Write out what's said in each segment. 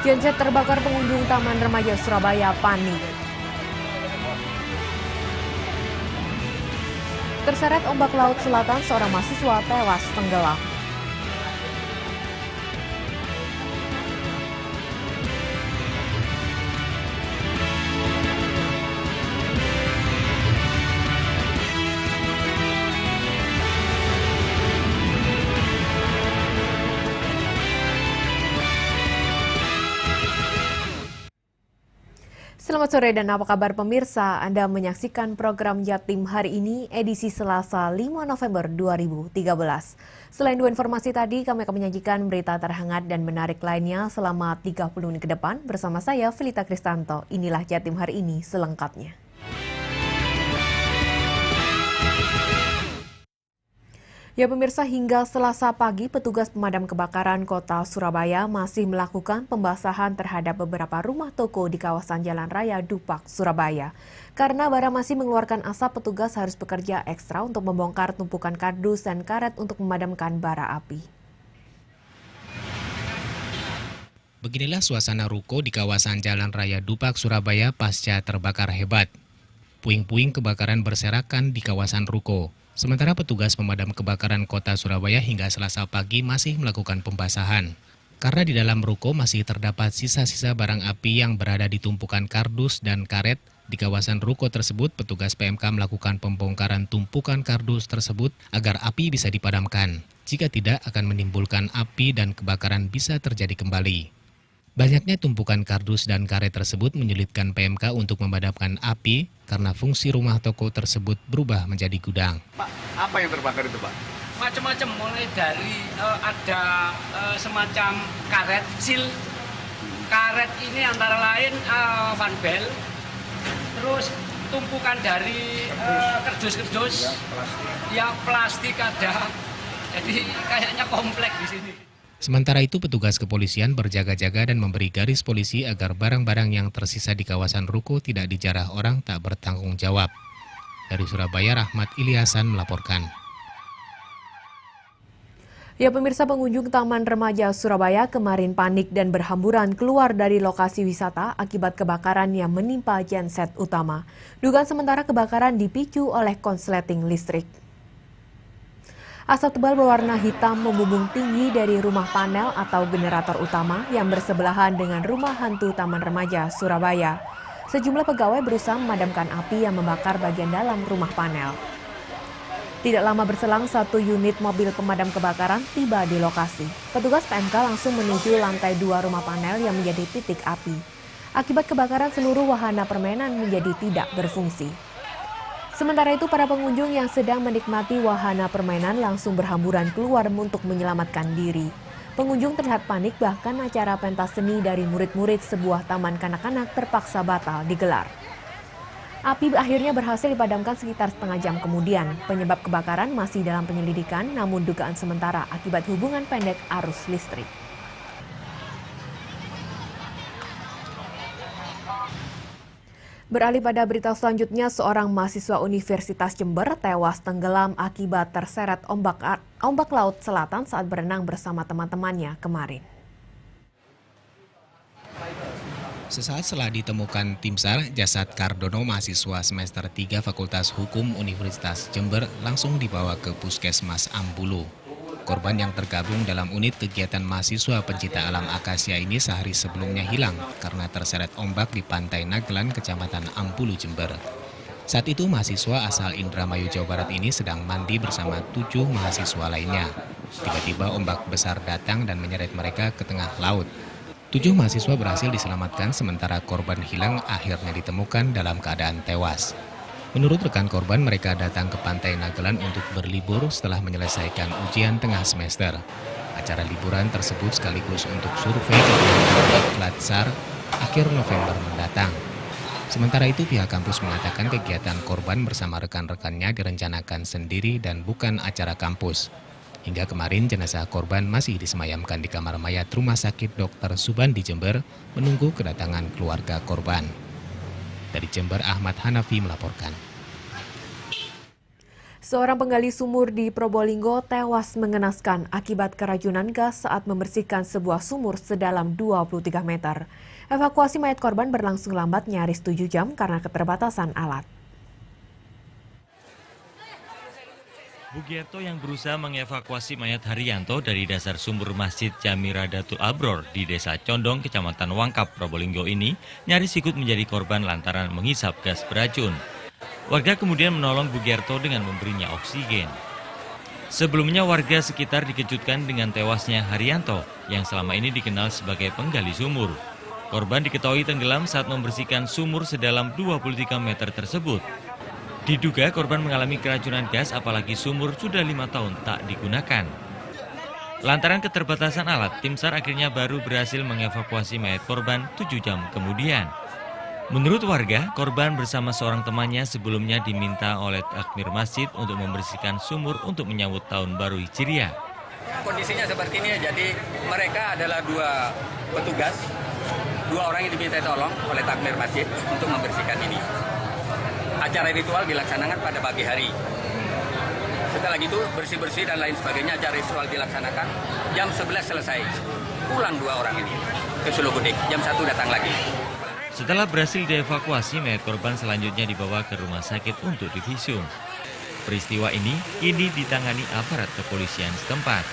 Genset terbakar pengunjung Taman Remaja Surabaya panik. Terseret ombak laut selatan, seorang mahasiswa tewas tenggelam. Selamat sore dan apa kabar pemirsa? Anda menyaksikan program Jatim hari ini edisi Selasa 5 November 2013. Selain dua informasi tadi, kami akan menyajikan berita terhangat dan menarik lainnya selama 30 menit ke depan bersama saya, Felita Kristanto. Inilah Jatim hari ini selengkapnya. Ya pemirsa, hingga Selasa pagi petugas pemadam kebakaran kota Surabaya masih melakukan pembasahan terhadap beberapa rumah toko di kawasan Jalan Raya Dupak, Surabaya. Karena bara masih mengeluarkan asap, petugas harus bekerja ekstra untuk membongkar tumpukan kardus dan karet untuk memadamkan bara api. Beginilah suasana ruko di kawasan Jalan Raya Dupak, Surabaya pasca terbakar hebat. Puing-puing kebakaran berserakan di kawasan ruko. Sementara petugas pemadam kebakaran kota Surabaya hingga Selasa pagi masih melakukan pembasahan. Karena di dalam ruko masih terdapat sisa-sisa barang api yang berada di tumpukan kardus dan karet, di kawasan ruko tersebut petugas PMK melakukan pembongkaran tumpukan kardus tersebut agar api bisa dipadamkan. Jika tidak akan menimbulkan api dan kebakaran bisa terjadi kembali. Banyaknya tumpukan kardus dan karet tersebut menyulitkan PMK untuk memadamkan api karena fungsi rumah toko tersebut berubah menjadi gudang. Pak, apa yang terbakar itu, Pak? Macam-macam, mulai dari ada semacam karet, sil. Karet ini antara lain van bel, terus tumpukan dari kerdus-kerdus, yang plastik ada. Jadi kayaknya komplek di sini. Sementara itu petugas kepolisian berjaga-jaga dan memberi garis polisi agar barang-barang yang tersisa di kawasan ruko tidak dijarah orang tak bertanggung jawab. Dari Surabaya, Rahmat Ilyasan melaporkan. Ya pemirsa, pengunjung Taman Remaja Surabaya kemarin panik dan berhamburan keluar dari lokasi wisata akibat kebakaran yang menimpa genset utama. Dugaan sementara kebakaran dipicu oleh konsleting listrik. Asap tebal berwarna hitam membumbung tinggi dari rumah panel atau generator utama yang bersebelahan dengan rumah hantu Taman Remaja Surabaya. Sejumlah pegawai berusaha memadamkan api yang membakar bagian dalam rumah panel. Tidak lama berselang, satu unit mobil pemadam kebakaran tiba di lokasi. Petugas PMK langsung menuju lantai 2 rumah panel yang menjadi titik api. Akibat kebakaran, seluruh wahana permainan menjadi tidak berfungsi. Sementara itu, para pengunjung yang sedang menikmati wahana permainan langsung berhamburan keluar untuk menyelamatkan diri. Pengunjung terlihat panik, bahkan acara pentas seni dari murid-murid sebuah taman kanak-kanak terpaksa batal digelar. Api akhirnya berhasil dipadamkan sekitar setengah jam kemudian. Penyebab kebakaran masih dalam penyelidikan, namun dugaan sementara akibat hubungan pendek arus listrik. Beralih pada berita selanjutnya, seorang mahasiswa Universitas Jember tewas tenggelam akibat terseret ombak laut selatan saat berenang bersama teman-temannya kemarin. Sesaat setelah ditemukan tim SAR, jasad Kardono, mahasiswa semester 3 Fakultas Hukum Universitas Jember, langsung dibawa ke Puskesmas Ambulu. Korban yang tergabung dalam unit kegiatan mahasiswa pencinta alam Akasia ini sehari sebelumnya hilang karena terseret ombak di Pantai Nagelan, Kecamatan Ambulu, Jember. Saat itu mahasiswa asal Indramayu, Jawa Barat ini sedang mandi bersama 7 mahasiswa lainnya. Tiba-tiba ombak besar datang dan menyeret mereka ke tengah laut. 7 mahasiswa berhasil diselamatkan sementara korban hilang akhirnya ditemukan dalam keadaan tewas. Menurut rekan korban, mereka datang ke Pantai Nagelan untuk berlibur setelah menyelesaikan ujian tengah semester. Acara liburan tersebut sekaligus untuk survei kegiatan Diklat SAR akhir November mendatang. Sementara itu, pihak kampus mengatakan kegiatan korban bersama rekan-rekannya direncanakan sendiri dan bukan acara kampus. Hingga kemarin, jenazah korban masih disemayamkan di kamar mayat Rumah Sakit Dr. Subandi Jember menunggu kedatangan keluarga korban. Dari Jember, Ahmad Hanafi melaporkan. Seorang penggali sumur di Probolinggo tewas mengenaskan akibat keracunan gas saat membersihkan sebuah sumur sedalam 23 meter. Evakuasi mayat korban berlangsung lambat nyaris 7 jam karena keterbatasan alat. Bugierto yang berusaha mengevakuasi mayat Haryanto dari dasar sumur Masjid Jamiradatul Abror di Desa Condong, Kecamatan Wangkap, Probolinggo ini nyaris ikut menjadi korban lantaran menghisap gas beracun. Warga kemudian menolong Bugierto dengan memberinya oksigen. Sebelumnya warga sekitar dikejutkan dengan tewasnya Haryanto yang selama ini dikenal sebagai penggali sumur. Korban diketahui tenggelam saat membersihkan sumur sedalam 23 meter tersebut. Diduga korban mengalami keracunan gas apalagi sumur sudah 5 tahun tak digunakan. Lantaran keterbatasan alat, tim SAR akhirnya baru berhasil mengevakuasi mayat korban 7 jam kemudian. Menurut warga, korban bersama seorang temannya sebelumnya diminta oleh takmir masjid untuk membersihkan sumur untuk menyambut tahun baru Hijriah. Kondisinya seperti ini, jadi mereka adalah 2 petugas, 2 orang yang diminta tolong oleh takmir masjid untuk membersihkan ini. Acara ritual dilaksanakan pada pagi hari. Setelah itu bersih-bersih dan lain sebagainya, acara ritual dilaksanakan. Jam 11 selesai. Pulang 2 orang ini ke Sulugudik. Jam 1 datang lagi. Setelah berhasil dievakuasi, mayat korban selanjutnya dibawa ke rumah sakit untuk divisum. Peristiwa ini kini ditangani aparat kepolisian setempat.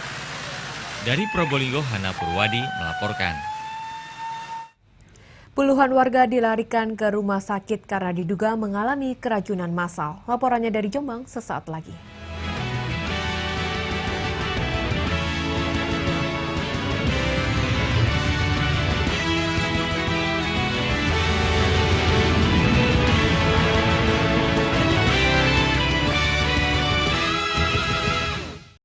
Dari Probolinggo, Hana Purwadi melaporkan. Puluhan warga dilarikan ke rumah sakit karena diduga mengalami keracunan massal. Laporannya dari Jombang sesaat lagi.